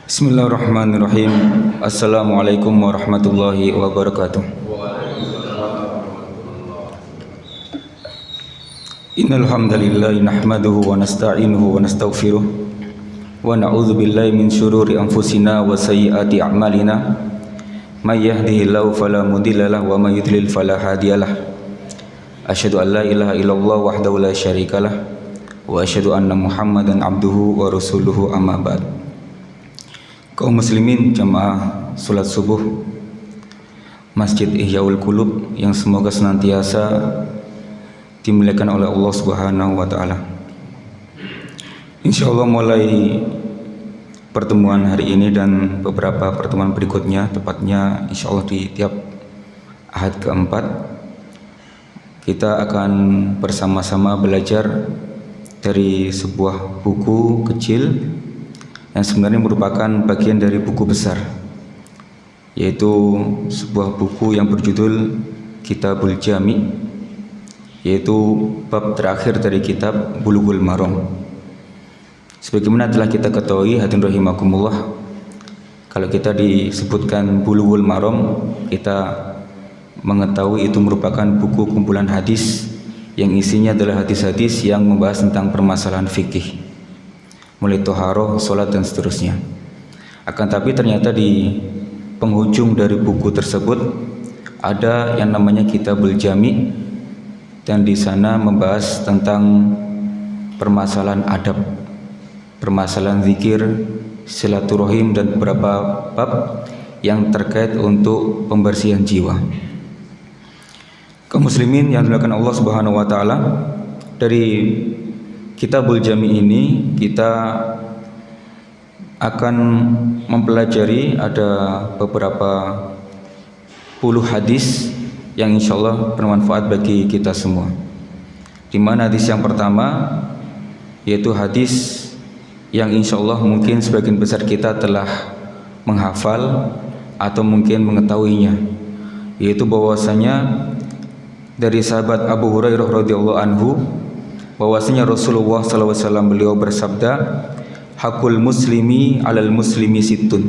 Bismillahirrahmanirrahim. Assalamualaikum warahmatullahi wabarakatuh. Innal hamdalillah nahmaduhu wa nasta'inuhu wa nastaghfiruh wa na'udzu billahi min syururi anfusina wa sayyiati a'malina. May yahdihillahu fala mudilla lahu wa may yudlil fala hadiyalah. Asyhadu an la ilaha illallah wahdahu la syarikalah wa asyhadu anna Muhammadan abduhu wa rasuluhu amma ba'd. Kaum muslimin jamaah salat subuh Masjid Ihyaul Qulub yang semoga senantiasa dimuliakan oleh Allah Subhanahu wa taala. Insyaallah mulai pertemuan hari ini dan beberapa pertemuan berikutnya, tepatnya insyaallah di tiap ahad keempat, kita akan bersama-sama belajar dari sebuah buku kecil yang sebenarnya merupakan bagian dari buku besar, yaitu sebuah buku yang berjudul Kitabul Jami', yaitu bab terakhir dari kitab Bulughul Maram. Sebagaimana telah kita ketahui, hadirin rahimakumullah, kalau kita disebutkan Bulughul Maram, kita mengetahui itu merupakan buku kumpulan hadis yang isinya adalah hadis-hadis yang membahas tentang permasalahan fikih, mulai toharoh, sholat dan seterusnya. Akan tapi ternyata di penghujung dari buku tersebut ada yang namanya Kitabul Jami', dan di sana membahas tentang permasalahan adab, permasalahan zikir, silaturahim dan beberapa bab yang terkait untuk pembersihan jiwa. Kaum muslimin yang dimuliakan Allah Subhanahu wa taala, dari Kitabul Jami' ini kita akan mempelajari ada beberapa puluh hadis yang insyaallah bermanfaat bagi kita semua. Di mana hadis yang pertama yaitu hadis yang insyaallah mungkin sebagian besar kita telah menghafal atau mungkin mengetahuinya, yaitu bahwasanya dari sahabat Abu Hurairah radhiyallahu anhu bahwasanya Rasulullah SAW beliau bersabda, hakul muslimi alal muslimi sittun,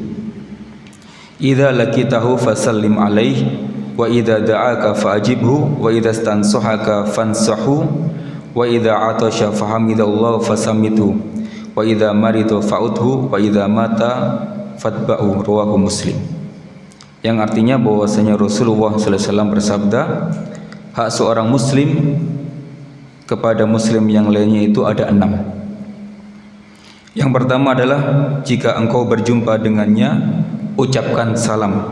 idza laqitahu fasallim alaihi wa idza da'aka fa'ajibhu wa idza stansuhaka fansahu wa idza atasha fahamidallahu fasamithu wa idza maridu fa'udhu wa idza mata fatba'u, rawahu Muslim. Yang artinya bahwasanya Rasulullah SAW bersabda, hak seorang muslim kepada muslim yang lainnya itu ada 6. Yang pertama adalah jika engkau berjumpa dengannya, ucapkan salam.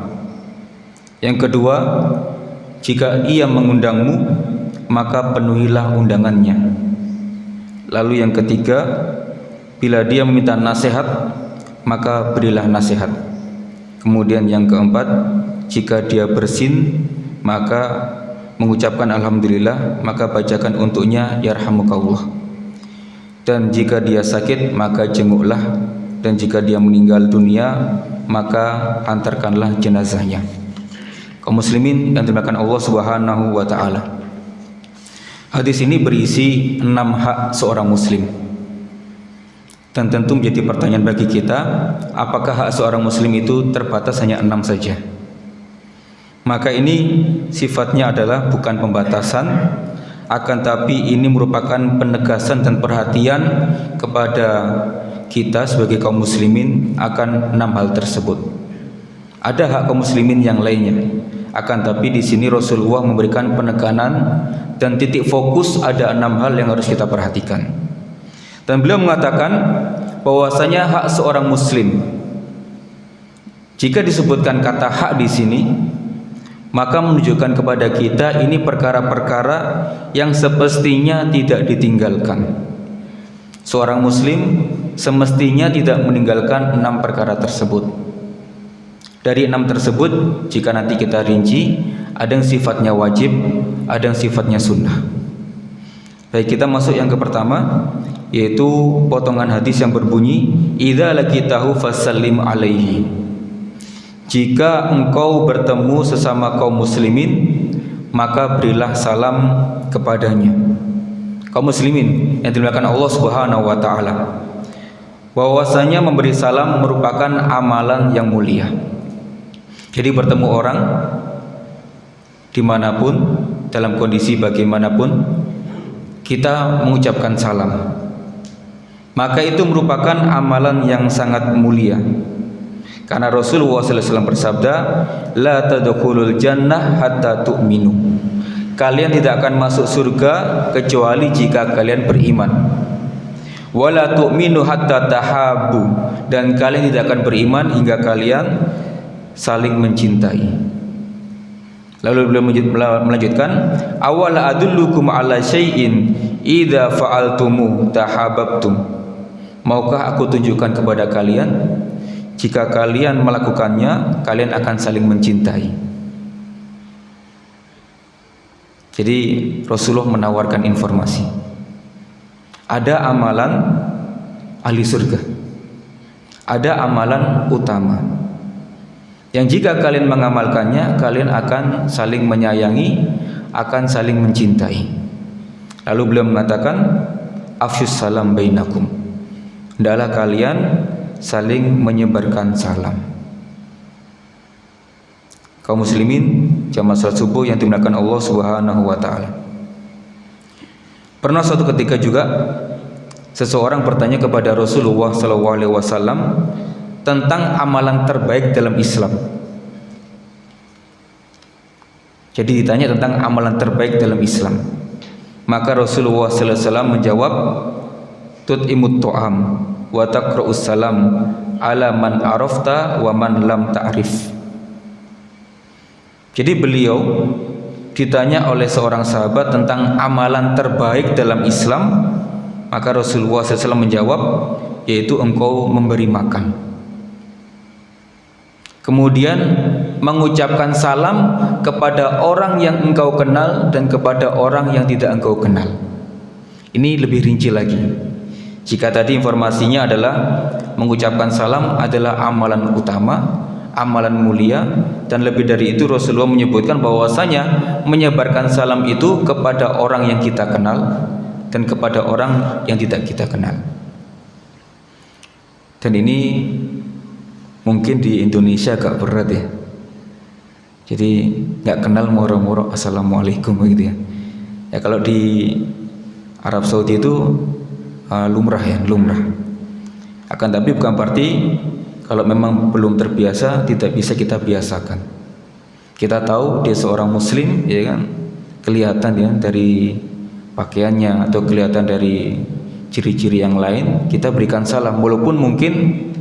Yang kedua, jika ia mengundangmu, maka penuhilah undangannya. Lalu yang ketiga, bila dia meminta nasihat, maka berilah nasihat. Kemudian yang keempat, jika dia bersin, maka mengucapkan alhamdulillah, maka bacakan untuknya yarhamukallah. Dan jika dia sakit, maka jenguklah, dan jika dia meninggal dunia, maka antarkanlah jenazahnya. Kaum muslimin yang dimuliakan Allah Subhanahu wa taala, hadis ini berisi 6 hak seorang muslim. Dan tentu menjadi pertanyaan bagi kita, apakah hak seorang muslim itu terbatas hanya 6 saja? Maka ini sifatnya adalah bukan pembatasan, akan tapi ini merupakan penegasan dan perhatian kepada kita sebagai kaum muslimin akan 6 hal tersebut. Ada hak kaum muslimin yang lainnya, akan tapi di sini Rasulullah memberikan penekanan dan titik fokus ada 6 hal yang harus kita perhatikan. Dan beliau mengatakan bahwasanya hak seorang muslim, jika disebutkan kata hak di sini, maka menunjukkan kepada kita ini perkara-perkara yang semestinya tidak ditinggalkan. Seorang muslim semestinya tidak meninggalkan 6 perkara tersebut. Dari 6 tersebut, jika nanti kita rinci, ada yang sifatnya wajib, ada yang sifatnya sunnah. Baik, kita masuk yang ke pertama, yaitu potongan hadis yang berbunyi, idza laqitahu fasallim alaihi. Jika engkau bertemu sesama kaum muslimin, maka berilah salam kepadanya. Kaum muslimin yang dimuliakan Allah Subhanahu wa taala, bahwasanya memberi salam merupakan amalan yang mulia. Jadi bertemu orang dimanapun, dalam kondisi bagaimanapun, kita mengucapkan salam, maka itu merupakan amalan yang sangat mulia. Karena Rasulullah SAW bersabda, la tadkhulul jannah hatta tu'minu. Kalian tidak akan masuk surga kecuali jika kalian beriman. Wala tu'minu hatta tahabbu, dan kalian tidak akan beriman hingga kalian saling mencintai. Lalu beliau melanjutkan, awala adullukum ala syai'in idza fa'altumu tahabbtum. Maukah aku tunjukkan kepada kalian, jika kalian melakukannya kalian akan saling mencintai. Jadi Rasulullah menawarkan informasi. Ada amalan ahli surga, ada amalan utama yang jika kalian mengamalkannya kalian akan saling menyayangi, akan saling mencintai. Lalu beliau mengatakan, afsyus salam bainakum, hendaklah kalian saling menyebarkan salam. Kaum muslimin jamaah salat subuh yang dimuliakan Allah Subhanahu wa taala. Pernah suatu ketika juga seseorang bertanya kepada Rasulullah SAW tentang amalan terbaik dalam Islam. Jadi ditanya tentang amalan terbaik dalam Islam. Maka Rasulullah SAW menjawab, tut'imut ta'am wa taqra'us salam ala man arafta wa man lam ta'rif. Jadi beliau ditanya oleh seorang sahabat tentang amalan terbaik dalam Islam, maka Rasulullah SAW menjawab, yaitu engkau memberi makan, kemudian mengucapkan salam kepada orang yang engkau kenal dan kepada orang yang tidak engkau kenal. Ini lebih rinci lagi. Jika tadi informasinya adalah mengucapkan salam adalah amalan utama, amalan mulia, dan lebih dari itu Rasulullah menyebutkan bahwasanya menyebarkan salam itu kepada orang yang kita kenal dan kepada orang yang tidak kita kenal. Dan ini mungkin di Indonesia agak berat ya. Jadi nggak kenal moro-moro assalamualaikum gitu ya. Ya kalau di Arab Saudi itu lumrah ya, lumrah. Akan tapi bukan berarti kalau memang belum terbiasa tidak bisa kita biasakan. Kita tahu dia seorang muslim, ya kan, kelihatan ya dari pakaiannya atau kelihatan dari ciri-ciri yang lain, kita berikan salam walaupun mungkin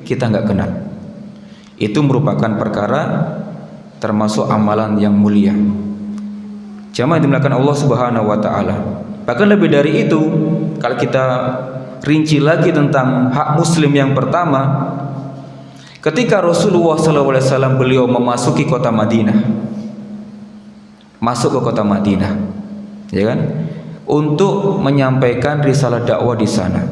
kita nggak kenal. Itu merupakan perkara termasuk amalan yang mulia. Jamaah yang dimuliakan Allah Subhanahu wa taala. Bahkan lebih dari itu, kalau kita rinci lagi tentang hak muslim yang pertama, ketika Rasulullah SAW beliau memasuki kota Madinah, masuk ke kota Madinah, ya kan, untuk menyampaikan risalah dakwah di sana.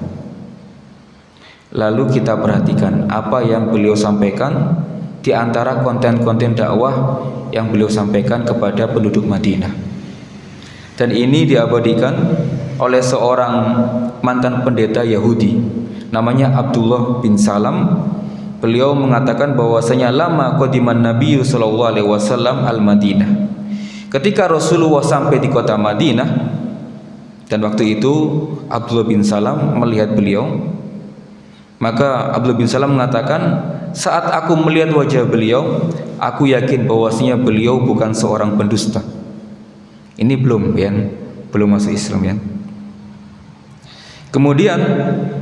Lalu kita perhatikan apa yang beliau sampaikan di antara konten-konten dakwah yang beliau sampaikan kepada penduduk Madinah. Dan ini diabadikan oleh seorang mantan pendeta Yahudi namanya Abdullah bin Salam. Beliau mengatakan bahwasanya lama qadiman Nabi sallallahu alaihi wasallam al-Madinah. Ketika Rasulullah sampai di kota Madinah, dan waktu itu Abdullah bin Salam melihat beliau, maka Abdullah bin Salam mengatakan, saat aku melihat wajah beliau, aku yakin bahwasanya beliau bukan seorang pendusta. Ini belum ya, belum masuk Islam ya. Kemudian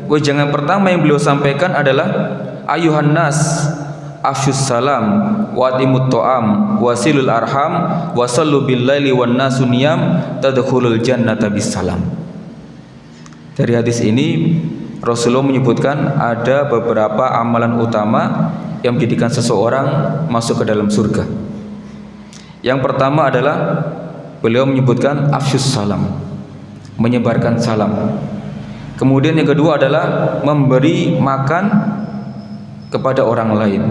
wejangan pertama yang beliau sampaikan adalah ayuhan nas afsyus salam wa atimut ta'am wasilul arham wasallu bil laili wan nasu niyam tadkhulul jannata bis salam. Dari hadis ini Rasulullah menyebutkan ada beberapa amalan utama yang menjadikan seseorang masuk ke dalam surga. Yang pertama adalah beliau menyebutkan afsyus salam, menyebarkan salam. Kemudian yang kedua adalah memberi makan kepada orang lain.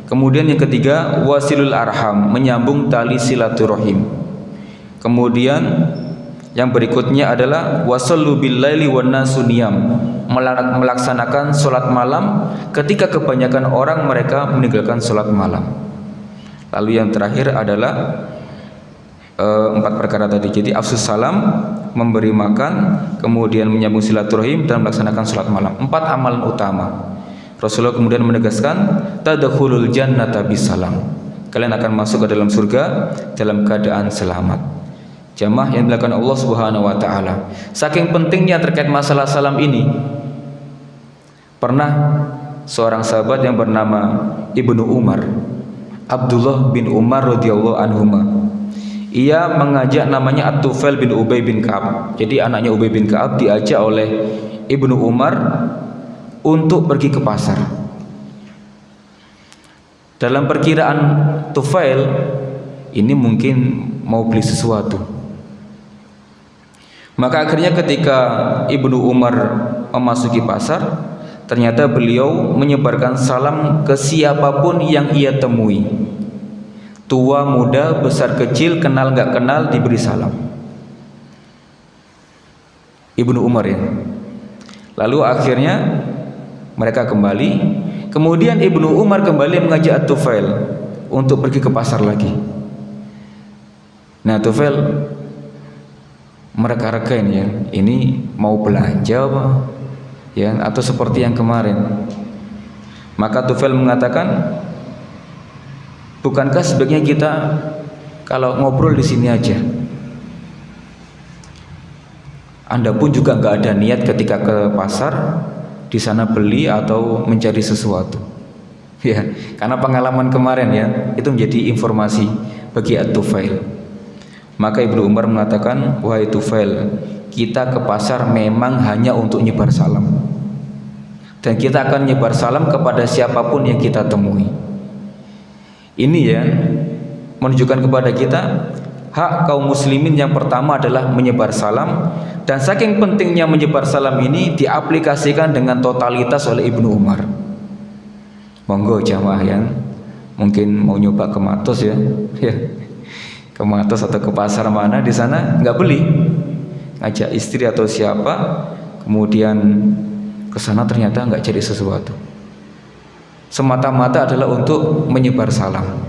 Kemudian yang ketiga wasilul arham, menyambung tali silaturahim. Kemudian yang berikutnya adalah wasallu bil laili wan nasu niyam, melaksanakan sholat malam ketika kebanyakan orang mereka meninggalkan sholat malam. Lalu yang terakhir adalah 4 perkara tadi. Jadi afsus salam, memberi makan, kemudian menyambung silaturahim, dan melaksanakan sholat malam. 4 amalan utama. Rasulullah kemudian menegaskan, tadkhulul jannata bisalam. Kalian akan masuk ke dalam surga dalam keadaan selamat. Jamaah yang dilakukan Allah Subhanahu wa taala. Saking pentingnya terkait masalah salam ini, pernah seorang sahabat yang bernama Ibnu Umar, Abdullah bin Umar radhiyallahu anhuma, ia mengajak namanya At-Tufail bin Ubay bin Ka'ab. Jadi anaknya Ubay bin Ka'ab diajak oleh Ibnu Umar untuk pergi ke pasar. Dalam perkiraan Tufail ini mungkin mau beli sesuatu. Maka akhirnya ketika Ibnu Umar memasuki pasar, ternyata beliau menyebarkan salam ke siapapun yang ia temui. Tua, muda, besar, kecil, kenal nggak kenal, diberi salam. Ibnu Umar ya. Lalu akhirnya mereka kembali. Kemudian Ibnu Umar kembali mengajak At-Tufail untuk pergi ke pasar lagi. Nah, Tufail mereka-rekain ya, ini mau belanja apa? Ya, atau seperti yang kemarin. Maka Tufail mengatakan, bukankah sebaiknya kita kalau ngobrol di sini aja? Anda pun juga nggak ada niat ketika ke pasar di sana beli atau mencari sesuatu. Ya, karena pengalaman kemarin ya, itu menjadi informasi bagi At-Tufail. Maka Ibnu Umar mengatakan, wahai Tufail, kita ke pasar memang hanya untuk nyebar salam, dan kita akan nyebar salam kepada siapapun yang kita temui. Ini ya menunjukkan kepada kita hak kaum muslimin yang pertama adalah menyebar salam, dan saking pentingnya menyebar salam ini diaplikasikan dengan totalitas oleh Ibnu Umar. Monggo jamaah yang mungkin mau nyoba ke Matos ya, ke Matos atau ke pasar mana di sana nggak beli, ngajak istri atau siapa, kemudian ke sana ternyata nggak jadi sesuatu. Semata-mata adalah untuk menyebar salam.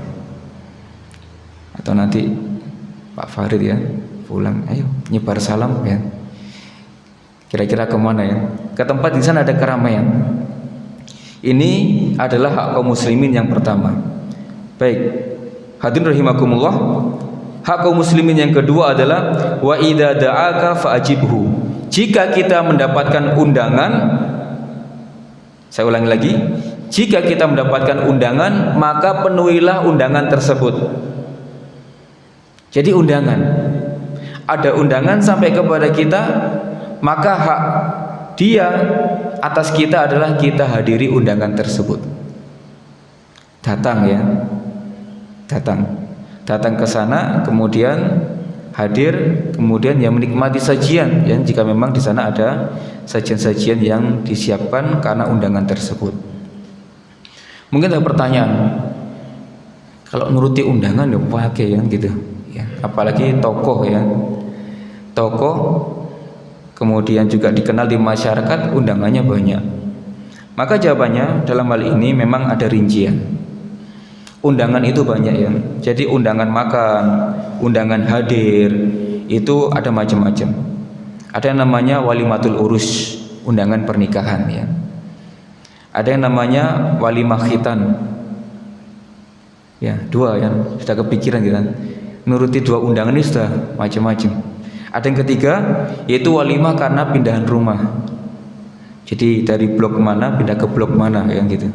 Atau nanti Pak Farid ya pulang, ayo nyebar salam ya. Kira-kira kemana ya? Ke tempat di sana ada keramaian. Ini adalah hak kaum muslimin yang pertama. Baik, hadirin rahimakumullah. Hak kaum muslimin yang kedua adalah wa idza da'aka fa'ajibhu. Jika kita mendapatkan undangan, saya ulangi lagi, jika kita mendapatkan undangan, maka penuhilah undangan tersebut. Jadi undangan, ada undangan sampai kepada kita, maka hak dia atas kita adalah kita hadiri undangan tersebut. Datang ya, datang ke sana, kemudian hadir, kemudian yang menikmati sajian ya, jika memang di sana ada sajian-sajian yang disiapkan karena undangan tersebut. Mungkin ada pertanyaan, kalau nuruti undangan ya pakai ya gitu ya, apalagi tokoh ya, tokoh kemudian juga dikenal di masyarakat, undangannya banyak. Maka jawabannya dalam hal ini memang ada rincian. Undangan itu banyak ya. Jadi undangan makan, undangan hadir itu ada macam-macam. Ada yang namanya walimatul urus, undangan pernikahan ya. Ada yang namanya walimah khitan. Ya, dua ya, sudah kepikiran gitu kan. Nuruti dua undangan ini sudah macam-macam. Ada yang ketiga yaitu walimah karena pindahan rumah. Jadi dari blok mana pindah ke blok mana ya gitu.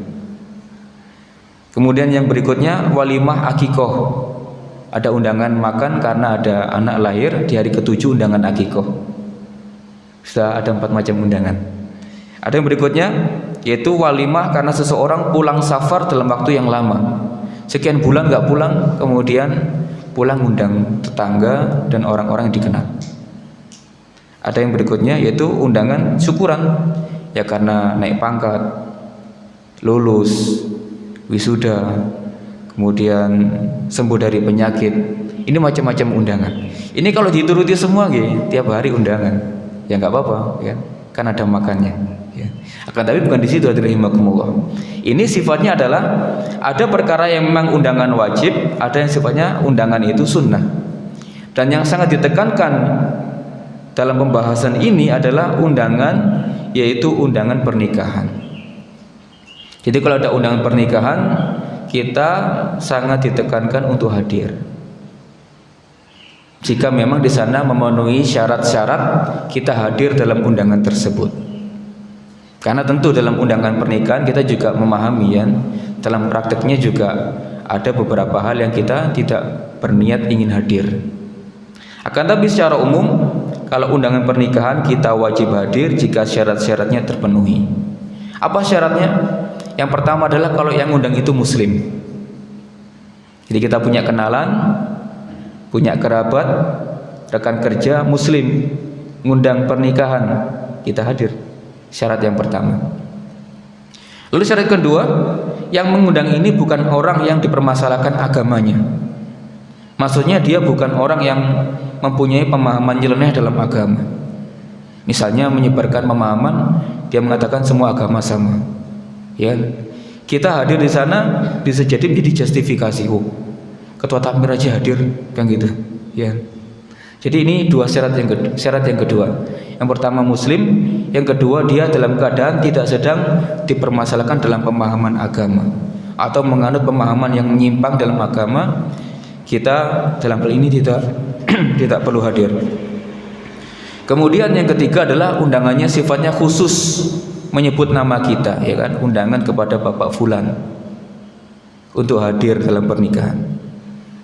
Kemudian yang berikutnya walimah akikoh. Ada undangan makan karena ada anak lahir di hari ke-7, undangan akikoh. Sudah ada 4 macam undangan. Ada yang berikutnya yaitu walimah karena seseorang pulang safar dalam waktu yang lama. Sekian bulan nggak pulang, kemudian pulang undang tetangga dan orang-orang yang dikenal. Ada yang berikutnya yaitu undangan syukuran, ya karena naik pangkat, lulus, wisuda, kemudian sembuh dari penyakit. Ini macam-macam undangan. Ini kalau dituruti semua tiap hari undangan, ya nggak apa-apa ya, kan ada makannya ya. ya. Akan tapi bukan di situ rahimakumullah. Ini sifatnya adalah ada perkara yang memang undangan wajib, ada yang sifatnya undangan itu sunnah. Dan yang sangat ditekankan dalam pembahasan ini adalah undangan, yaitu undangan pernikahan. Jadi kalau ada undangan pernikahan, kita sangat ditekankan untuk hadir. Jika memang di sana memenuhi syarat-syarat, kita hadir dalam undangan tersebut. Karena tentu dalam undangan pernikahan kita juga memahami ya, dalam prakteknya juga ada beberapa hal yang kita tidak berniat ingin hadir. Akan tapi secara umum, kalau undangan pernikahan kita wajib hadir jika syarat-syaratnya terpenuhi. Apa syaratnya? Yang pertama adalah kalau yang undang itu muslim. Jadi kita punya kenalan, punya kerabat, rekan kerja muslim, ngundang pernikahan, kita hadir. Syarat yang pertama. Lalu syarat kedua, yang mengundang ini bukan orang yang dipermasalahkan agamanya. Maksudnya dia bukan orang yang mempunyai pemahaman nyeleneh dalam agama. Misalnya menyebarkan pemahaman, dia mengatakan semua agama sama. Ya, kita hadir di sana bisa jadi menjadi justifikasi. Oh, ketua takmir aja hadir, kan gitu. Ya. Jadi ini dua syarat yang kedua. Yang pertama muslim, yang kedua dia dalam keadaan tidak sedang dipermasalahkan dalam pemahaman agama atau menganut pemahaman yang menyimpang dalam agama. Kita dalam hal ini tidak perlu hadir. Kemudian yang ketiga adalah undangannya sifatnya khusus, menyebut nama kita, ya kan, undangan kepada Bapak Fulan untuk hadir dalam pernikahan.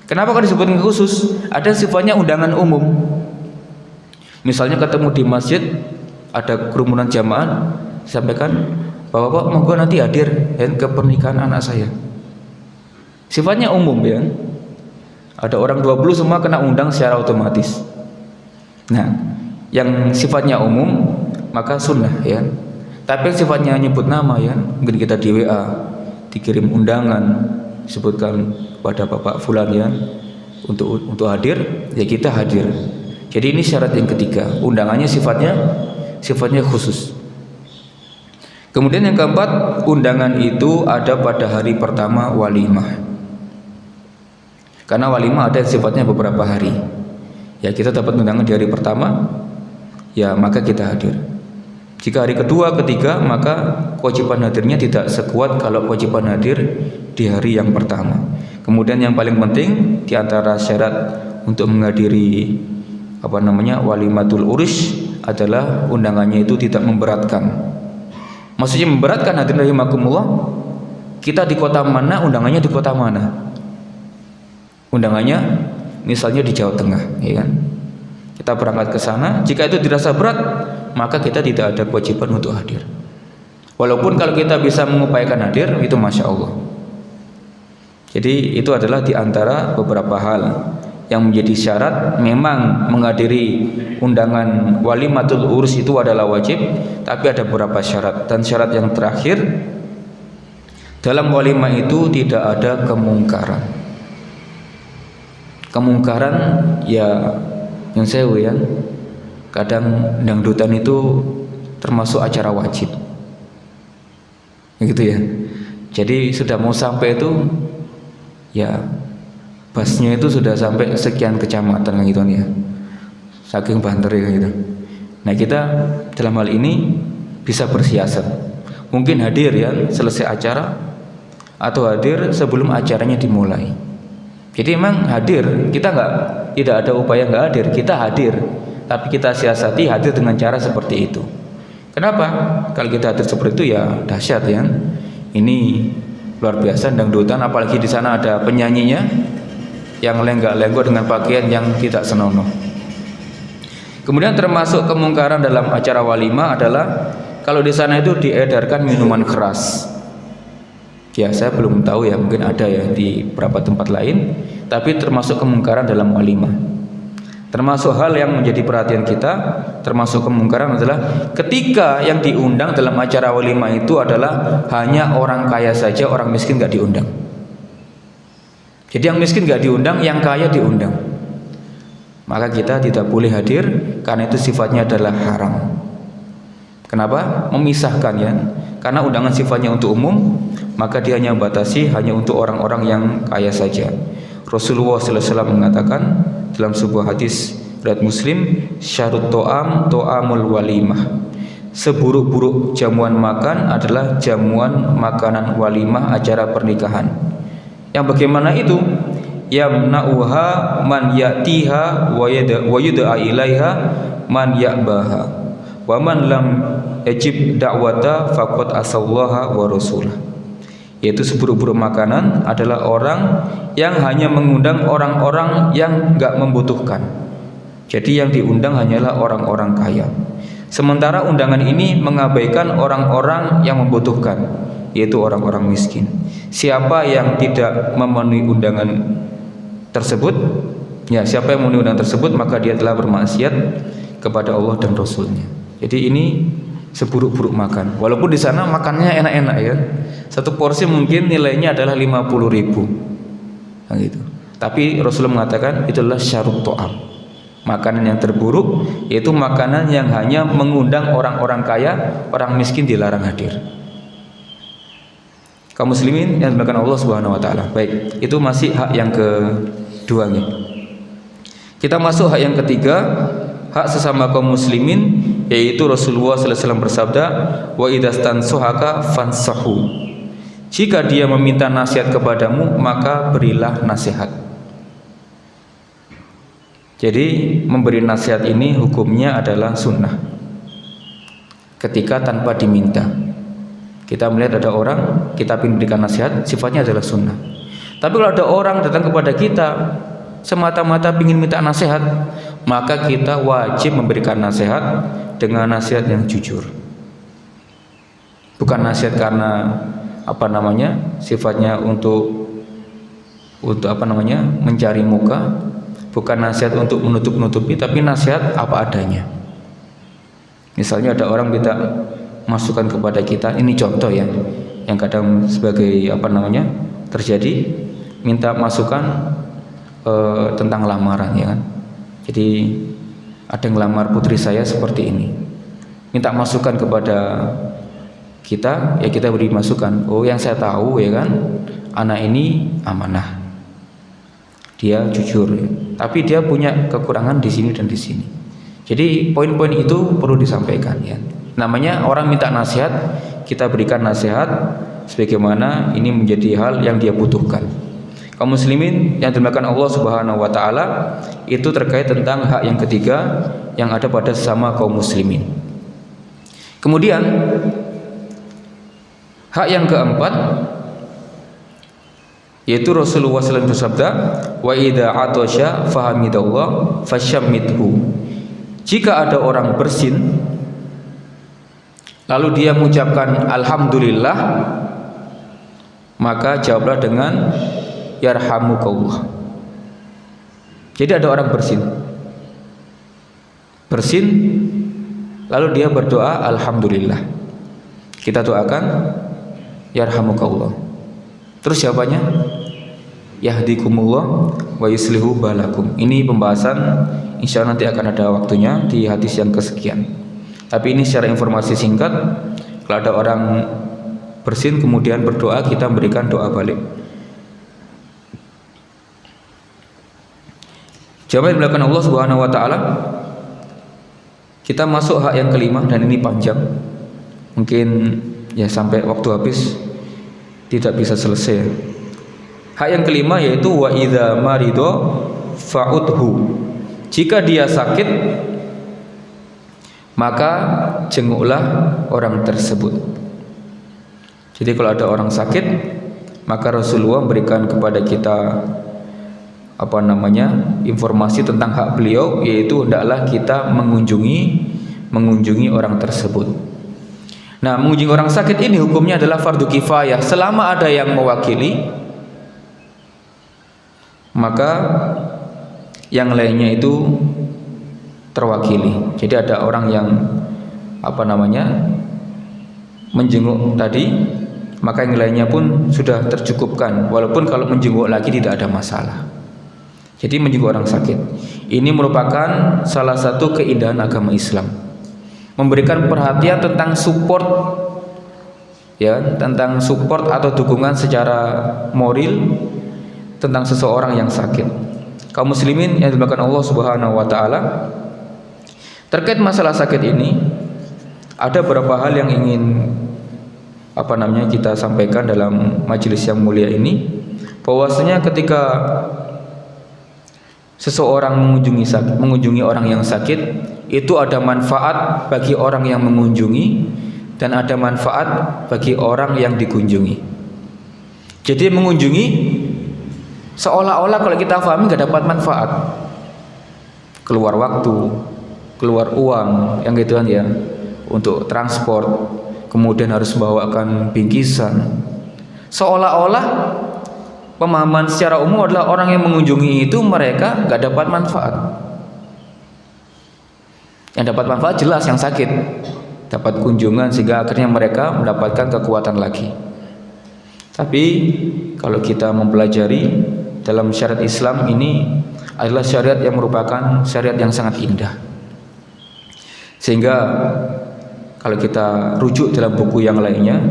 Kenapa kan disebutkan khusus? Ada sifatnya undangan umum. Misalnya ketemu di masjid, ada kerumunan jamaah, sampaikan, Bapak monggo nanti hadir ke pernikahan anak saya. Sifatnya umum ya. Ada orang 20 semua kena undang secara otomatis. Nah, yang sifatnya umum maka sunnah ya. Tapi yang sifatnya nyebut nama ya, mungkin kita di WA dikirim undangan, sebutkan pada Bapak Fulan ya untuk hadir, ya kita hadir. Jadi ini syarat yang ketiga, undangannya sifatnya khusus. Kemudian yang keempat, undangan itu ada pada hari pertama walimah. Karena walimah ada yang sifatnya beberapa hari. Ya kita dapat undangan di hari pertama, ya maka kita hadir. Jika hari kedua, ketiga, maka kewajiban hadirnya tidak sekuat kalau kewajiban hadir di hari yang pertama. Kemudian yang paling penting di antara syarat untuk menghadiri walimatul urus adalah undangannya itu tidak memberatkan. Maksudnya memberatkan hadirin rahimakumullah, kita di kota mana, undangannya di kota mana. Undangannya misalnya di Jawa Tengah, ya kan? Kita berangkat ke sana, jika itu dirasa berat, maka kita tidak ada kewajiban untuk hadir. Walaupun kalau kita bisa mengupayakan hadir, itu masya Allah. Jadi itu adalah di antara beberapa hal yang menjadi syarat. Memang menghadiri undangan walimatul urus itu adalah wajib, tapi ada beberapa syarat. Dan syarat yang terakhir, dalam walimah itu tidak ada kemungkaran. Kemungkaran ya yang sewu ya, kadang dangdutan itu termasuk acara wajib, gitu ya. Jadi sudah mau sampai itu ya busnya itu sudah sampai sekian kecamatan gitu ya, saking banter ya gitu. Nah kita dalam hal ini bisa bersiasat, mungkin hadir ya selesai acara atau hadir sebelum acaranya dimulai. Jadi memang hadir, kita tidak ada upaya nggak hadir, kita hadir, tapi kita siasati hadir dengan cara seperti itu. Kenapa? Kalau kita hadir seperti itu ya dahsyat ya. Ini luar biasa dangdutan, apalagi di sana ada penyanyinya yang lenggak-lenggok dengan pakaian yang tidak senonoh. Kemudian termasuk kemungkaran dalam acara walimah adalah kalau di sana itu diedarkan minuman keras. Ya saya belum tahu ya, mungkin ada ya di beberapa tempat lain, tapi termasuk kemungkaran dalam walimah. Termasuk hal yang menjadi perhatian kita, termasuk kemungkaran adalah ketika yang diundang dalam acara walimah itu adalah hanya orang kaya saja, orang miskin nggak diundang. Jadi yang miskin nggak diundang, yang kaya diundang. Maka kita tidak boleh hadir karena itu sifatnya adalah haram. Kenapa? Memisahkan ya. Karena undangan sifatnya untuk umum, maka dia hanya membatasi hanya untuk orang-orang yang kaya saja. Rasulullah sallallahu alaihi wasallam mengatakan dalam sebuah hadis riwayat Muslim, syarut to'amul walimah. Seburuk-buruk jamuan makan adalah jamuan makanan walimah acara pernikahan. Yang bagaimana itu? Yamna'uha man ya'tiha wa yud'a ilaiha man ya'baha wa man lam yajib da'wata faqad asallaha wa rasulah. Yaitu seburuk-buruk makanan adalah orang yang hanya mengundang orang-orang yang enggak membutuhkan. Jadi yang diundang hanyalah orang-orang kaya. Sementara undangan ini mengabaikan orang-orang yang membutuhkan, yaitu orang-orang miskin. Siapa yang tidak memenuhi undangan tersebut, ya siapa yang memenuhi undangan tersebut, maka dia telah bermaksiat kepada Allah dan Rasulnya. Jadi ini seburuk-buruk makan. Walaupun di sana makannya enak-enak ya. Satu porsi mungkin nilainya adalah 50.000. Nah, gitu. Tapi Rasulullah mengatakan itu adalah syarut to'am. Makanan yang terburuk yaitu makanan yang hanya mengundang orang-orang kaya, orang miskin dilarang hadir. Kaum muslimin yang dimuliakan Allah Subhanahu wa taala. Baik, itu masih hak yang kedua nih. Kita masuk hak yang ketiga, hak sesama kaum muslimin, yaitu Rasulullah sallallahu alaihi wasallam bersabda, "Wa idastansuhaka fansahu." Jika dia meminta nasihat kepadamu, maka berilah nasihat. Jadi memberi nasihat ini hukumnya adalah sunnah. Ketika tanpa diminta, kita melihat ada orang, kita ingin berikan nasihat, sifatnya adalah sunnah. Tapi kalau ada orang datang kepada kita semata-mata ingin minta nasihat, maka kita wajib memberikan nasihat dengan nasihat yang jujur. Bukan nasihat karena sifatnya untuk mencari muka. Bukan nasihat untuk menutup-nutupi, tapi nasihat apa adanya. Misalnya ada orang minta masukan kepada kita, ini contoh ya, yang kadang sebagai terjadi, minta masukan tentang lamaran ya kan. Jadi ada yang lamar putri saya seperti ini, minta masukan kepada kita, ya kita beri masukan. Oh, yang saya tahu ya kan, anak ini amanah, dia jujur, tapi dia punya kekurangan di sini dan di sini. Jadi poin-poin itu perlu disampaikan ya. Namanya orang minta nasihat, kita berikan nasihat sebagaimana ini menjadi hal yang dia butuhkan. Kaum muslimin yang dimuliakan Allah Subhanahu wa taala, itu terkait tentang hak yang ketiga yang ada pada sesama kaum muslimin. Kemudian hak yang keempat, yaitu Rasulullah SAW bersabda, wa idza atasya fahamidallah fasyammidhu. Jika ada orang bersin lalu dia mengucapkan alhamdulillah, maka jawablah dengan yarhamukallah. Jadi ada orang bersin lalu dia berdoa alhamdulillah, kita doakan yarhamukallah. Terus jawabannya yahdikumullah wa yuslihu balakum. Ini pembahasan insyaallah nanti akan ada waktunya di hadis yang kesekian. Tapi ini secara informasi singkat, kalau ada orang bersin kemudian berdoa, kita memberikan doa balik. Jawaban yang dilakukan Allah Subhanahu wa taala. Kita masuk hak yang kelima, dan ini panjang. Mungkin ya sampai waktu habis tidak bisa selesai. Hak yang kelima yaitu wa idza marido fa'udhu. Jika dia sakit, maka jenguklah orang tersebut. Jadi kalau ada orang sakit, maka Rasulullah memberikan kepada kita informasi tentang hak beliau, yaitu hendaklah kita mengunjungi orang tersebut. Nah, mengunjungi orang sakit ini hukumnya adalah fardu kifayah. Selama ada yang mewakili, maka yang lainnya itu terwakili. Jadi ada orang yang menjenguk tadi, maka yang lainnya pun sudah tercukupkan. Walaupun kalau menjenguk lagi tidak ada masalah. Jadi menjenguk orang sakit ini merupakan salah satu keindahan agama Islam. memberikan perhatian tentang support, ya, tentang support atau dukungan secara moral tentang seseorang yang sakit. Kaum muslimin yang dimuliakan Allah Subhanahu wa taala, terkait masalah sakit ini ada beberapa hal yang ingin kita sampaikan dalam majelis yang mulia ini, bahwasanya ketika seseorang mengunjungi orang yang sakit, itu ada manfaat bagi orang yang mengunjungi dan ada manfaat bagi orang yang dikunjungi. Jadi mengunjungi seolah-olah kalau kita pahami nggak dapat manfaat, keluar waktu, keluar uang, yang gitu kan ya, untuk transport, kemudian harus membawakan bingkisan. Seolah-olah pemahaman secara umum adalah orang yang mengunjungi itu mereka nggak dapat manfaat. Yang dapat manfaat jelas yang sakit, dapat kunjungan sehingga akhirnya mereka mendapatkan kekuatan lagi. Tapi kalau kita mempelajari dalam syariat Islam, ini adalah syariat yang merupakan syariat yang sangat indah. Sehingga kalau kita rujuk dalam buku yang lainnya,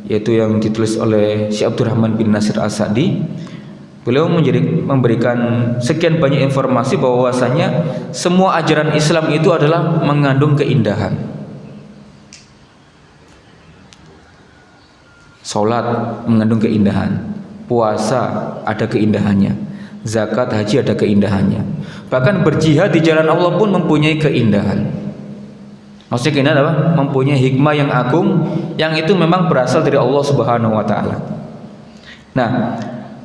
yaitu yang ditulis oleh Syekh Abdurrahman bin Nasir As-Sa'di, beliau memberikan sekian banyak informasi bahwasanya semua ajaran Islam itu adalah mengandung keindahan. Salat mengandung keindahan, puasa ada keindahannya, zakat, haji ada keindahannya, bahkan berjihad di jalan Allah pun mempunyai keindahan. Maksudnya keindahan apa? Mempunyai hikmah yang agung, yang itu memang berasal dari Allah Subhanahu wa taala. Nah,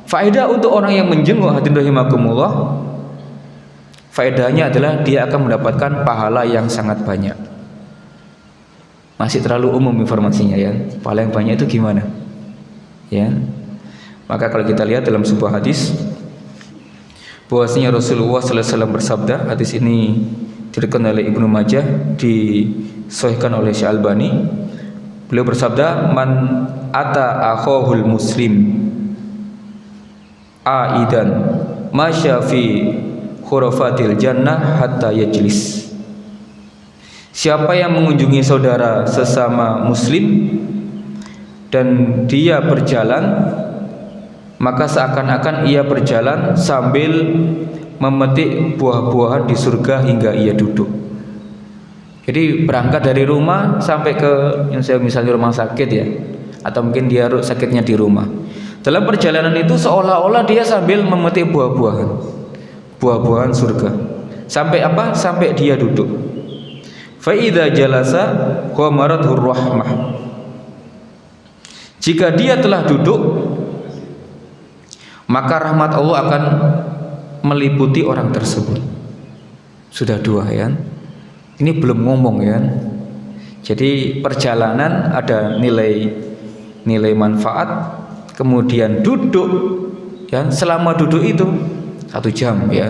faedah untuk orang yang menjenguk, hadirin rahimakumullah, faedahnya adalah dia akan mendapatkan pahala yang sangat banyak. Masih terlalu umum informasinya ya. Pahala yang banyak itu gimana? Ya. Maka kalau kita lihat dalam sebuah hadis, bahwasanya Rasulullah sallallahu alaihi wasallam bersabda, hadis ini diriwayatkan oleh Ibnu Majah, disahihkan oleh Syekh Albani. Beliau bersabda, "Man ata akhahul muslim aidan masya fi khurafatil jannah hatta yajlis." Siapa yang mengunjungi saudara sesama muslim dan dia berjalan, maka seakan-akan ia berjalan sambil memetik buah-buahan di surga hingga ia duduk. Jadi berangkat dari rumah sampai ke misalnya rumah sakit ya, atau mungkin dia sakitnya di rumah. Dalam perjalanan itu seolah-olah dia sambil memetik buah-buahan surga. Sampai apa? Sampai dia duduk. Fa idza jalasa qamaratur rahmah. Jika dia telah duduk, maka rahmat Allah akan meliputi orang tersebut. Sudah dua ya. Ini belum ngomong ya. Jadi perjalanan ada nilai manfaat, kemudian duduk ya, selama duduk itu 1 jam ya.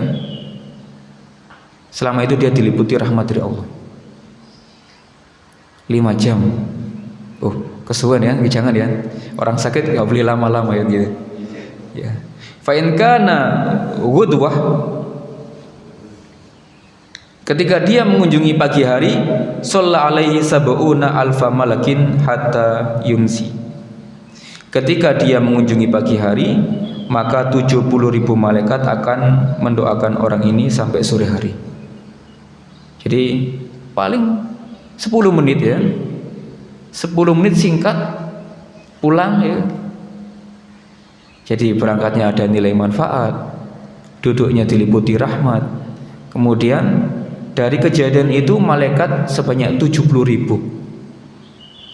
Selama itu dia diliputi rahmat dari Allah. 5 jam. Oh, kesuwen ya, jangan ya. Orang sakit nggak boleh lama-lama ya gitu. Ya. Fa in kana ghudwah, ketika dia mengunjungi pagi hari, shalla alaihi sab'una alfa malakin hatta yumsi. Ketika dia mengunjungi pagi hari, maka 70.000 malaikat akan mendoakan orang ini sampai sore hari. Jadi paling 10 menit ya. 10 menit singkat pulang ya. Jadi berangkatnya ada nilai manfaat, duduknya diliputi rahmat. Kemudian dari kejadian itu malaikat sebanyak 70.000.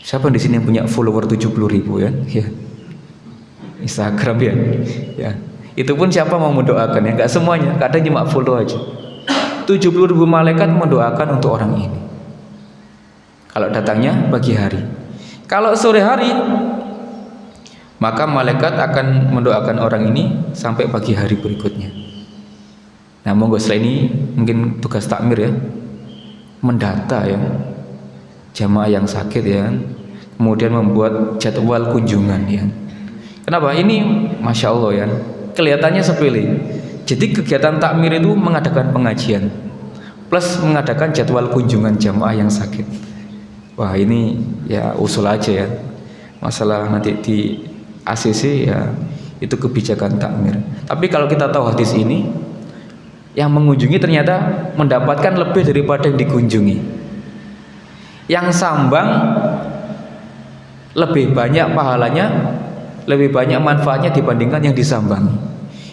Siapa di sini yang punya follower 70.000 ya? Ya. Instagram ya. Ya. Itu pun siapa mau mendoakan ya? Enggak semuanya, kadang cuma follow aja. 70.000 malaikat mendoakan untuk orang ini. Kalau datangnya pagi hari. Kalau sore hari, maka malaikat akan mendoakan orang ini sampai pagi hari berikutnya. Nah, monggo setelah ini mungkin tugas takmir ya, mendata ya jamaah yang sakit ya, kemudian membuat jadwal kunjungan ya. Kenapa? Ini Masya Allah ya, kelihatannya sepele. Jadi kegiatan takmir itu mengadakan pengajian. plus mengadakan jadwal kunjungan jamaah yang sakit. Wah, ini ya usul aja ya. Masalah nanti di ACC ya itu kebijakan takmir. Tapi kalau kita tahu hadis ini, yang mengunjungi ternyata mendapatkan lebih daripada yang dikunjungi. Yang sambang lebih banyak pahalanya, lebih banyak manfaatnya dibandingkan yang disambangi.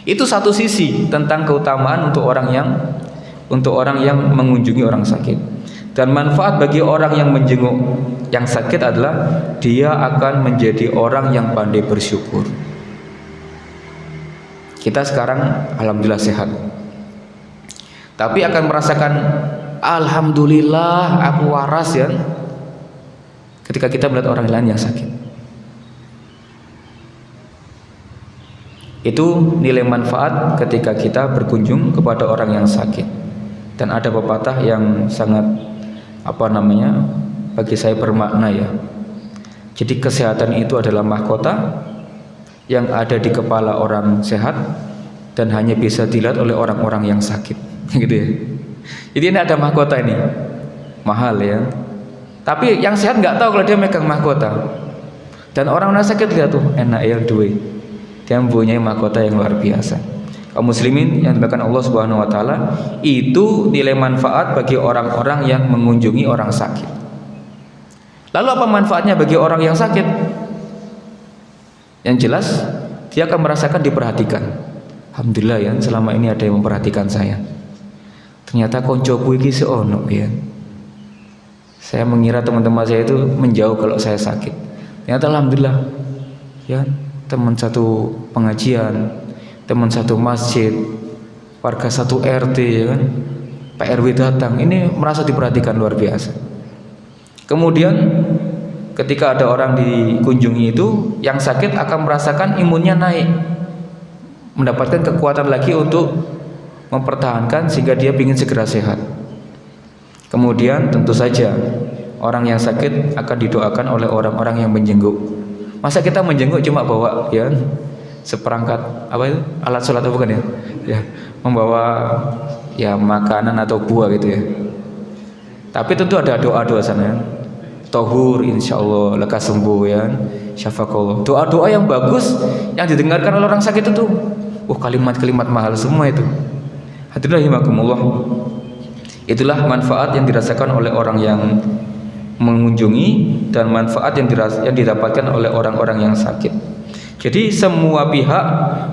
Itu satu sisi tentang keutamaan untuk orang yang mengunjungi orang sakit. Dan manfaat bagi orang yang menjenguk yang sakit adalah dia akan menjadi orang yang pandai bersyukur. Kita sekarang alhamdulillah sehat, tapi akan merasakan alhamdulillah aku waras ya ketika kita melihat orang lain yang sakit. Itu nilai manfaat ketika kita berkunjung kepada orang yang sakit. Dan ada pepatah yang sangat bagi saya bermakna ya. Jadi kesehatan itu adalah mahkota yang ada di kepala orang sehat dan hanya bisa dilihat oleh orang-orang yang sakit. Gitu ya. Jadi ini ada mahkota ini mahal ya. Tapi yang sehat nggak tahu kalau dia megang mahkota. Dan orang-orang sakit lihat tuh enak ya duit. Dia mempunyai mahkota yang luar biasa. Kaum muslimin yang dimuliakan Allah Subhanahu wa taala, itu nilai manfaat bagi orang-orang yang mengunjungi orang sakit. Lalu apa manfaatnya bagi orang yang sakit? Yang jelas dia akan merasakan diperhatikan. Alhamdulillah ya, selama ini ada yang memperhatikan saya. Ternyata koncoku iki seono ya. Saya mengira teman-teman saya itu menjauh kalau saya sakit. Ternyata alhamdulillah ya, teman satu pengajian, teman satu masjid, warga satu RT ya kan, Pak RW datang, ini merasa diperhatikan luar biasa. Kemudian ketika ada orang dikunjungi itu, yang sakit akan merasakan imunnya naik, mendapatkan kekuatan lagi untuk mempertahankan sehingga dia ingin segera sehat. Kemudian tentu saja orang yang sakit akan didoakan oleh orang-orang yang menjenguk. Masa kita menjenguk cuma bawa ya seperangkat alat sholat bukan ya, membawa ya makanan atau buah gitu ya. Tapi tentu ada doa-doa sana ya. Tohur insyaallah lekas sembuh ya, syafakallah. Doa-doa yang bagus yang didengarkan oleh orang sakit itu kalimat-kalimat mahal semua itu. Hadirin rahimakumullah. Itulah manfaat yang dirasakan oleh orang yang mengunjungi dan manfaat yang didapatkan oleh orang-orang yang sakit. Jadi semua pihak,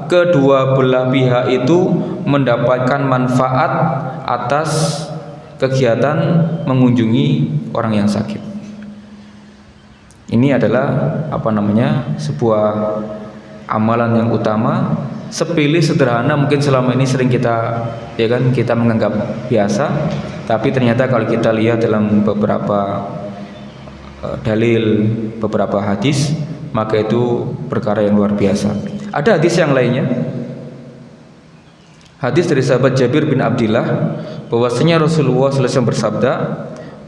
kedua belah pihak itu mendapatkan manfaat atas kegiatan mengunjungi orang yang sakit. Ini adalah sebuah amalan yang utama, sepilih sederhana mungkin selama ini sering kita menganggap biasa, tapi ternyata kalau kita lihat dalam beberapa dalil, beberapa hadis, maka itu perkara yang luar biasa. Ada hadis yang lainnya, hadis dari sahabat Jabir bin Abdillah, bahwasanya Rasulullah SAW bersabda,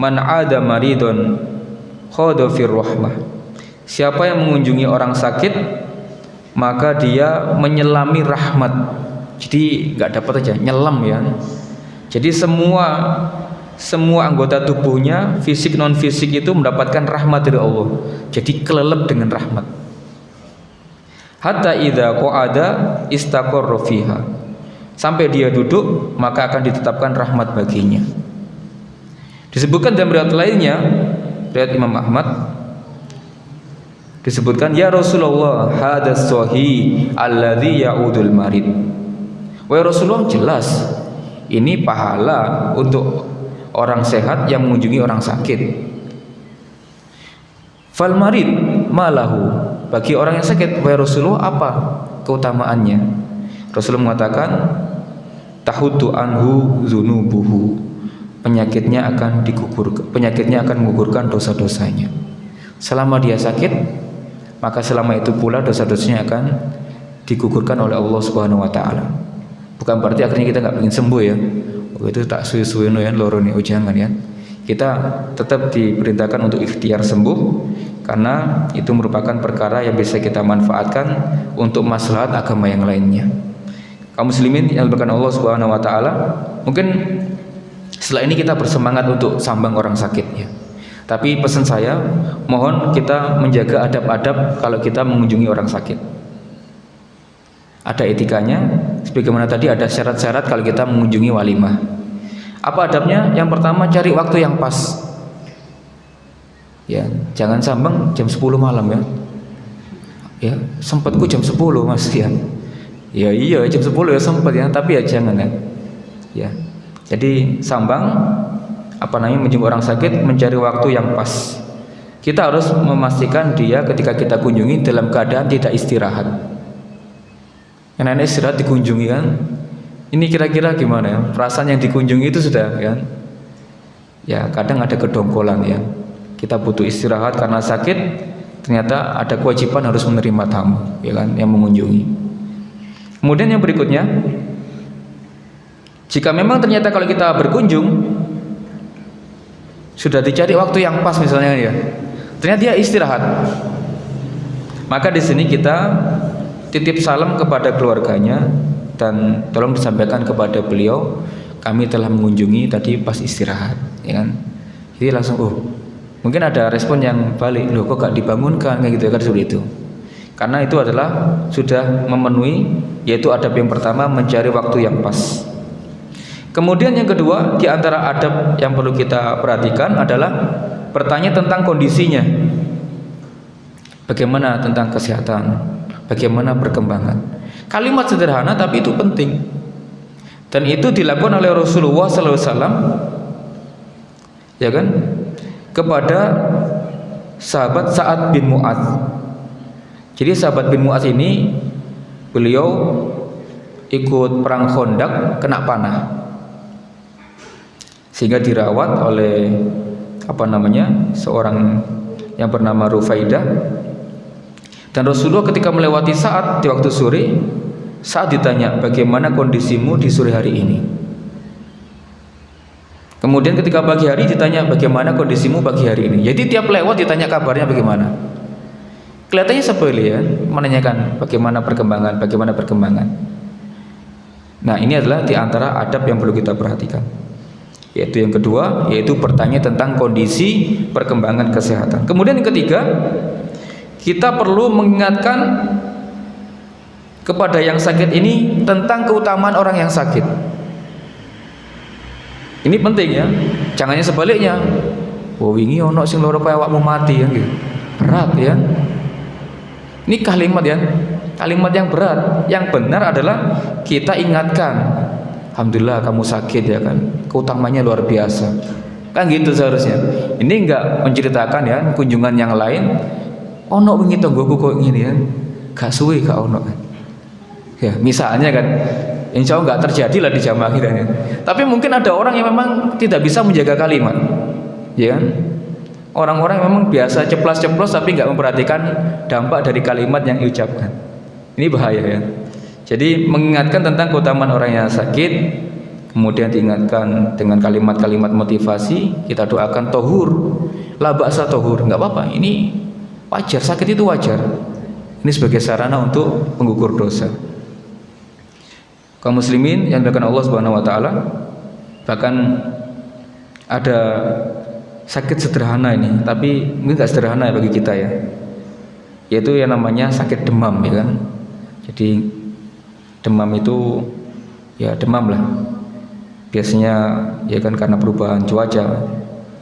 man ada maridun khada fir rahmah, siapa yang mengunjungi orang sakit maka dia menyelami rahmat. Jadi nggak dapat aja nyelam ya. Jadi semua anggota tubuhnya, fisik non fisik itu mendapatkan rahmat dari Allah. Jadi kelelep dengan rahmat. Hatta idza qa'ada istaqarra fiha. Sampai dia duduk maka akan ditetapkan rahmat baginya. Disebutkan dalam riwayat lainnya, riwayat Imam Ahmad, disebutkan ya Rasulullah hadas sahih alladzi ya'udul marid. Wahai Rasulullah, jelas ini pahala untuk orang sehat yang mengunjungi orang sakit. Fal marid malahu, bagi orang yang sakit wahai Rasulullah apa keutamaannya? Rasulullah mengatakan tahuddu anhu dzunubuhu, penyakitnya akan menggugurkan dosa-dosanya. Selama dia sakit, maka selama itu pula dosa-dosanya akan digugurkan oleh Allah Subhanahu wa taala. Bukan berarti akhirnya kita nggak ingin sembuh ya. Itu tak suwe-suwe no ya loro nih, jangan ya. Kita tetap diperintahkan untuk ikhtiar sembuh, karena itu merupakan perkara yang bisa kita manfaatkan untuk maslahat agama yang lainnya. Kaum muslimin yang diberkahi Allah Subhanahu wa taala, mungkin Setelah ini kita bersemangat untuk sambang orang sakit ya. Tapi pesan saya, mohon kita menjaga adab-adab kalau kita mengunjungi orang sakit. Ada etikanya, sebagaimana tadi ada syarat-syarat kalau kita mengunjungi walimah. Apa adabnya? Yang pertama, cari waktu yang pas. Ya, jangan sambang jam 10 malam ya. Ya, sempatku jam 10 Mas ya. Ya iya jam 10 ya sempat ya, tapi ya jangan ya. Ya. Jadi sambang menjenguk orang sakit, mencari waktu yang pas. Kita harus memastikan dia ketika kita kunjungi dalam keadaan tidak istirahat. Karena istirahat dikunjungi kan, ini kira-kira gimana ya? Perasaan yang dikunjungi itu sudah kan? Ya kadang ada kedongkolan ya. Kita butuh istirahat karena sakit, ternyata ada kewajiban harus menerima tamu, ya kan, yang mengunjungi. Kemudian yang berikutnya, jika memang ternyata kalau kita berkunjung sudah dicari waktu yang pas misalnya ya, ternyata dia istirahat, maka di sini kita titip salam kepada keluarganya dan tolong disampaikan kepada beliau, kami telah mengunjungi tadi pas istirahat, ya kan? Jadi langsung mungkin ada respon yang balik, loh kok gak dibangunkan kayak gitu kan, seperti itu. Karena itu adalah sudah memenuhi, yaitu adab yang pertama, mencari waktu yang pas. Kemudian yang kedua, di antara adab yang perlu kita perhatikan adalah bertanya tentang kondisinya. Bagaimana tentang kesehatan, bagaimana perkembangan. Kalimat sederhana tapi itu penting. Dan itu dilakukan oleh Rasulullah SAW, ya kan, kepada sahabat Sa'ad bin Mu'adz. Jadi sahabat bin Mu'adz ini, beliau ikut perang Khandaq, kena panah, sehingga dirawat oleh seorang yang bernama Rufaidah. Dan Rasulullah ketika melewati Sa'ad di waktu sore, Sa'ad ditanya, bagaimana kondisimu di sore hari ini? Kemudian ketika pagi hari ditanya, bagaimana kondisimu pagi hari ini? Jadi tiap lewat ditanya kabarnya bagaimana. Kelihatannya sepele ya, menanyakan bagaimana perkembangan. Nah ini adalah di antara adab yang perlu kita perhatikan. Yaitu yang kedua, yaitu bertanya tentang kondisi perkembangan kesehatan. Kemudian yang ketiga, kita perlu mengingatkan kepada yang sakit ini tentang keutamaan orang yang sakit. Ini penting ya, jangannya sebaliknya. Wingi ono sing loro kowe awakmu mati ya gitu. Berat ya. Ini kalimat ya, kalimat yang berat. Yang benar adalah kita ingatkan, alhamdulillah kamu sakit ya kan, keutamanya luar biasa. Kan gitu seharusnya. Ini enggak menceritakan ya kunjungan yang lain. Ono wingi tonggoku kok ngene ya. Gak suwe gak ono. Ya, misalnya kan, insya Allah nggak terjadi lah di jamaah kita ya. Tapi mungkin ada orang yang memang tidak bisa menjaga kalimat, ya kan? Orang-orang yang memang biasa ceplas-ceplos tapi nggak memperhatikan dampak dari kalimat yang diucapkan. Ini bahaya ya. Jadi mengingatkan tentang keutamaan orang yang sakit, kemudian diingatkan dengan kalimat-kalimat motivasi, kita doakan tohur, la ba'sa tohur, nggak apa-apa. Ini wajar, sakit itu wajar. Ini sebagai sarana untuk penggugur dosa. Kaum muslimin yang dilakukan Allah Subhanahu wa taala, bahkan ada sakit sederhana ini, tapi mungkin enggak sederhana ya bagi kita ya. Yaitu yang namanya sakit demam ya kan. Jadi demam itu ya demam lah. Biasanya ya kan karena perubahan cuaca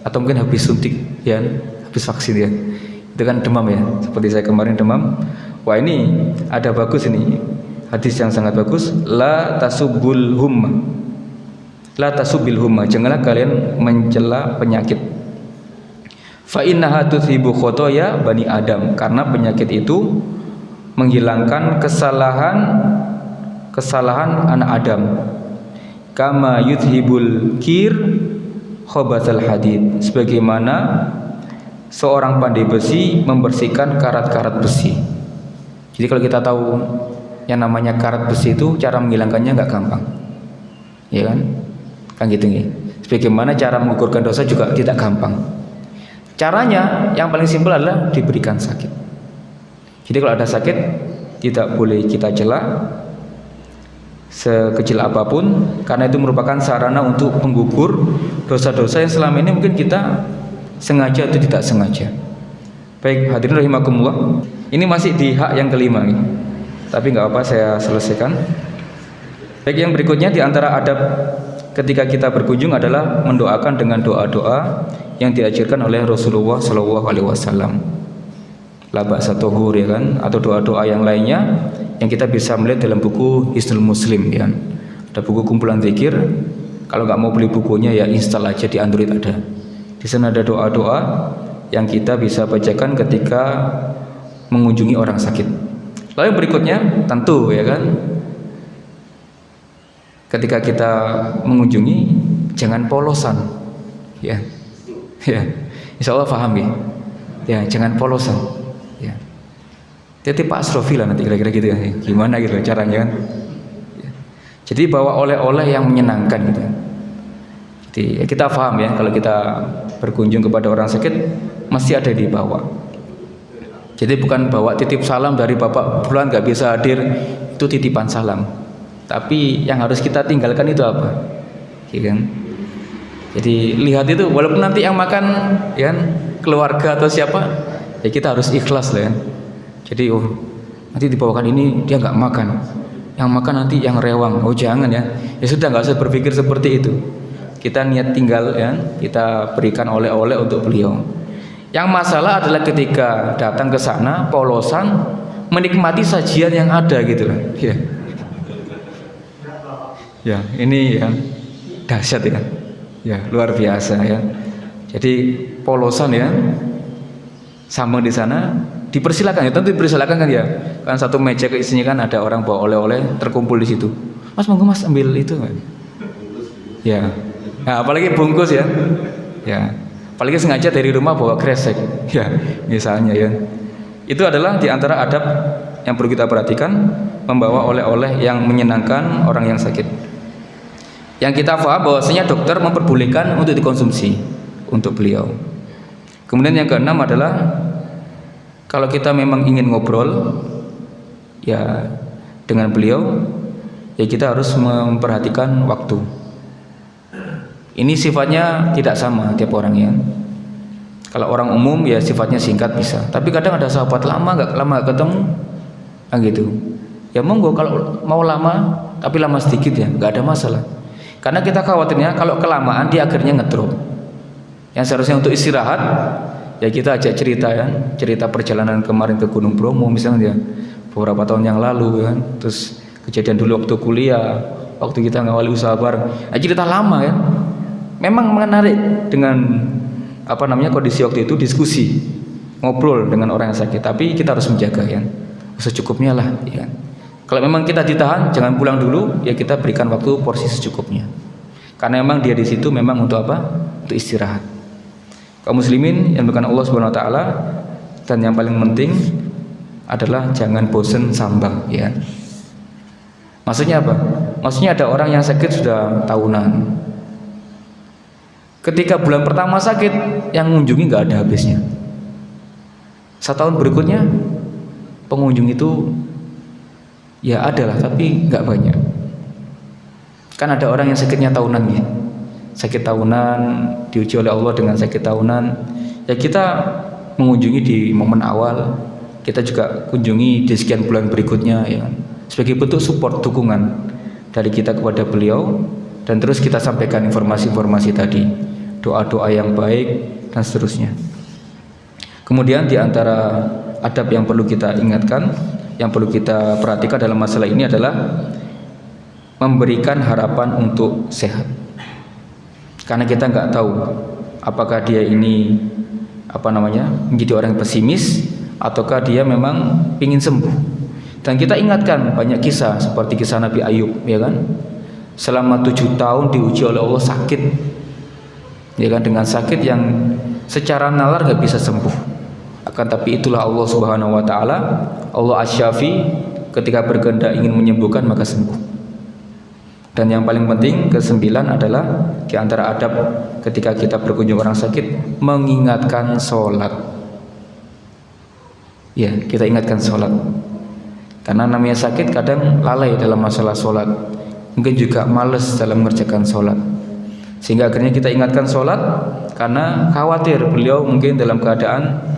atau mungkin habis suntik ya, habis vaksin ya. Itu kan demam ya. Seperti saya kemarin demam. Wah, ini ada bagus ini. Hadis yang sangat bagus, la tasubul humma. La tasubil humma, janganlah kalian mencela penyakit. Fa innaha tuthibu khotoya bani Adam, karena penyakit itu menghilangkan kesalahan anak Adam. Kama yuthibul kir khobathal hadid, sebagaimana seorang pandai besi membersihkan karat-karat besi. Jadi kalau kita tahu yang namanya karat besi itu, cara menghilangkannya nggak gampang, ya kan gitu nih. Sebagaimana cara mengukurkan dosa juga tidak gampang. Caranya yang paling simpel adalah diberikan sakit. Jadi kalau ada sakit tidak boleh kita cela, sekecil apapun, karena itu merupakan sarana untuk penggugur dosa-dosa yang selama ini mungkin kita sengaja atau tidak sengaja. Baik, hadirin rahimakumullah, ini masih di hak yang kelima nih. Tapi nggak apa, saya selesaikan. Baik, yang berikutnya di antara adab ketika kita berkunjung adalah mendoakan dengan doa-doa yang diajarkan oleh Rasulullah SAW. La ba'sa tuhur, ya kan, atau doa-doa yang lainnya yang kita bisa melihat dalam buku Hisnul Muslim, ya. Ada buku kumpulan zikir. Kalau nggak mau beli bukunya ya install aja di Android ada. Di sana ada doa-doa yang kita bisa bacakan ketika mengunjungi orang sakit. Lalu yang berikutnya tentu, ya kan, ketika kita mengunjungi jangan polosan, ya, ya, insya Allah paham ya, jangan polosan, ya. Jadi Pak Asrofi lah nanti kira-kira gitu ya, gimana gitu caranya kan. Ya. Jadi bawa oleh-oleh yang menyenangkan gitu. Jadi ya kita paham ya, kalau kita berkunjung kepada orang sakit mesti ada yang dibawa. Jadi bukan bawa titip salam dari Bapak Bulan nggak bisa hadir, itu titipan salam. Tapi yang harus kita tinggalkan itu apa? Ya kan? Jadi lihat itu, walaupun nanti yang makan ya kan, keluarga atau siapa, ya kita harus ikhlas lah ya. Jadi nanti dibawakan ini dia nggak makan, yang makan nanti yang rewang. Oh jangan ya, ya sudah nggak usah berpikir seperti itu. Kita niat tinggal ya, kita berikan oleh-oleh untuk beliau. Yang masalah adalah ketika datang ke sana polosan, menikmati sajian yang ada gitu lah. Ya. Ya, ini ya dahsyat ya. Ya, luar biasa ya. Jadi polosan ya. Sama di sana dipersilakan ya, tentu dipersilakan kan ya. Kan satu meja keisinya kan ada orang bawa oleh-oleh terkumpul di situ. Mas monggo Mas ambil itu. Ya. Nah, apalagi bungkus ya. Ya. Apalagi sengaja dari rumah bawa kresek. Ya, misalnya ya. Itu adalah di antara adab yang perlu kita perhatikan, membawa oleh-oleh yang menyenangkan orang yang sakit. Yang kita paham bahwasanya dokter memperbolehkan untuk dikonsumsi untuk beliau. Kemudian yang keenam adalah kalau kita memang ingin ngobrol ya dengan beliau, ya kita harus memperhatikan waktu. Ini sifatnya tidak sama tiap orang ya. Kalau orang umum ya sifatnya singkat bisa. Tapi kadang ada sahabat lama nggak ketemu, kan gitu. Ya monggo kalau mau lama, tapi lama sedikit ya, nggak ada masalah. Karena kita khawatirnya kalau kelamaan dia akhirnya ngedrop. Yang seharusnya untuk istirahat, ya kita ajak cerita ya, cerita perjalanan kemarin ke Gunung Bromo misalnya, beberapa tahun yang lalu kan, terus kejadian dulu waktu kuliah, waktu kita ngawali usaha bareng, cerita lama ya. Memang menarik dengan kondisi waktu itu, diskusi, ngobrol dengan orang yang sakit, tapi kita harus menjaga ya, secukupnya lah ya. Kalau memang kita ditahan, jangan pulang dulu, ya kita berikan waktu porsi secukupnya. Karena memang dia di situ memang untuk apa? Untuk istirahat. Kaum muslimin yang bukan Allah Subhanahu wa taala, dan yang paling penting adalah jangan bosen sambang ya. Maksudnya apa? Maksudnya ada orang yang sakit sudah tahunan. Ketika bulan pertama sakit, yang mengunjungi nggak ada habisnya. Setahun berikutnya pengunjung itu ya adalah, tapi nggak banyak. Kan ada orang yang sakitnya tahunan ya, sakit tahunan, diuji oleh Allah dengan sakit tahunan. Ya kita mengunjungi di momen awal, kita juga kunjungi di sekian bulan berikutnya ya, sebagai bentuk support, dukungan dari kita kepada beliau. Dan terus kita sampaikan informasi-informasi tadi, doa-doa yang baik dan seterusnya. Kemudian di antara adab yang perlu kita ingatkan, yang perlu kita perhatikan dalam masalah ini adalah memberikan harapan untuk sehat. Karena kita nggak tahu apakah dia ini menjadi orang yang pesimis ataukah dia memang ingin sembuh. Dan kita ingatkan banyak kisah seperti kisah Nabi Ayub ya kan. Selama 7 tahun diuji oleh Allah sakit, ya kan, dengan sakit yang secara nalar nggak bisa sembuh. Akan tapi itulah Allah Subhanahu Wa Taala, Allah Asy-Syafi, ketika berkehendak ingin menyembuhkan maka sembuh. Dan yang paling penting kesembilan adalah di antara adab ketika kita berkunjung orang sakit, mengingatkan sholat. Ya, kita ingatkan sholat. Karena namanya sakit kadang lalai dalam masalah sholat. mungkin juga malas dalam mengerjakan sholat, sehingga akhirnya kita ingatkan sholat karena khawatir beliau mungkin dalam keadaan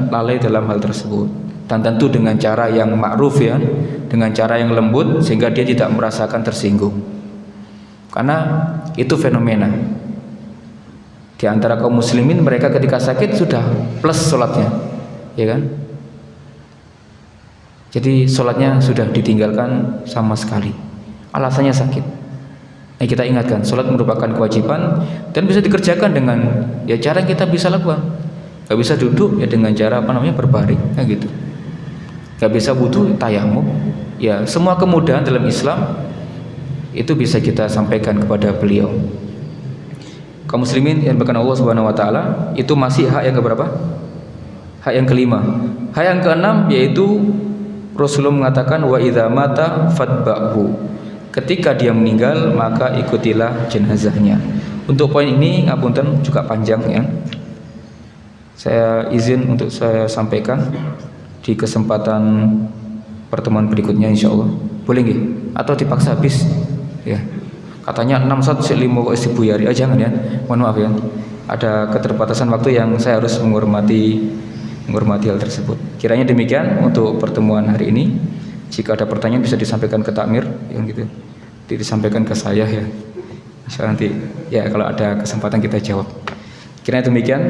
lalai dalam hal tersebut. Dan tentu dengan cara yang ma'ruf ya, dengan cara yang lembut sehingga dia tidak merasakan tersinggung. Karena itu fenomena di antara kaum muslimin, mereka ketika sakit sudah plus sholatnya, ya kan? Jadi sholatnya sudah ditinggalkan sama sekali, alasannya sakit. Nah, kita ingatkan, sholat merupakan kewajiban dan bisa dikerjakan dengan ya cara yang kita bisa lakukan. Gak bisa duduk ya dengan cara berbaring, kayak gitu. Gak bisa wudu, tayamum. Ya, semua kemudahan dalam Islam itu bisa kita sampaikan kepada beliau. Kaum muslimin yang berkenan Allah Subhanahu wa taala, itu masih hak yang keberapa? Hak yang kelima. Hak yang keenam yaitu Rasulullah mengatakan wa idza mata fatba'hu. Ketika dia meninggal maka ikutilah jenazahnya. Untuk poin ini ngapunten juga panjang ya. Saya izin untuk saya sampaikan di kesempatan pertemuan berikutnya insyaallah. Boleh nggih? Atau dipaksa habis? Ya. Katanya 615 kok Buyari. Jangan ya. Mohon maaf ya. Ada keterbatasan waktu yang saya harus menghormati hal tersebut. Kiranya demikian untuk pertemuan hari ini. Jika ada pertanyaan bisa disampaikan ke takmir yang gitu. Disampaikan ke saya ya. Insya nanti ya kalau ada kesempatan kita jawab. Kiranya demikian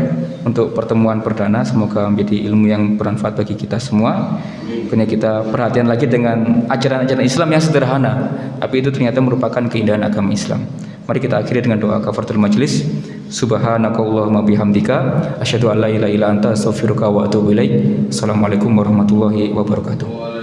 untuk pertemuan perdana, semoga menjadi ilmu yang bermanfaat bagi kita semua. Kiranya kita perhatian lagi dengan ajaran-ajaran Islam yang sederhana, tapi itu ternyata merupakan keindahan agama Islam. Mari kita akhiri dengan doa kafaratul majlis. Subhanakallahumma bihamdika asyhadu an la ilaha illa anta astaghfiruka wa atubu ilaik. Assalamualaikum warahmatullahi wabarakatuh.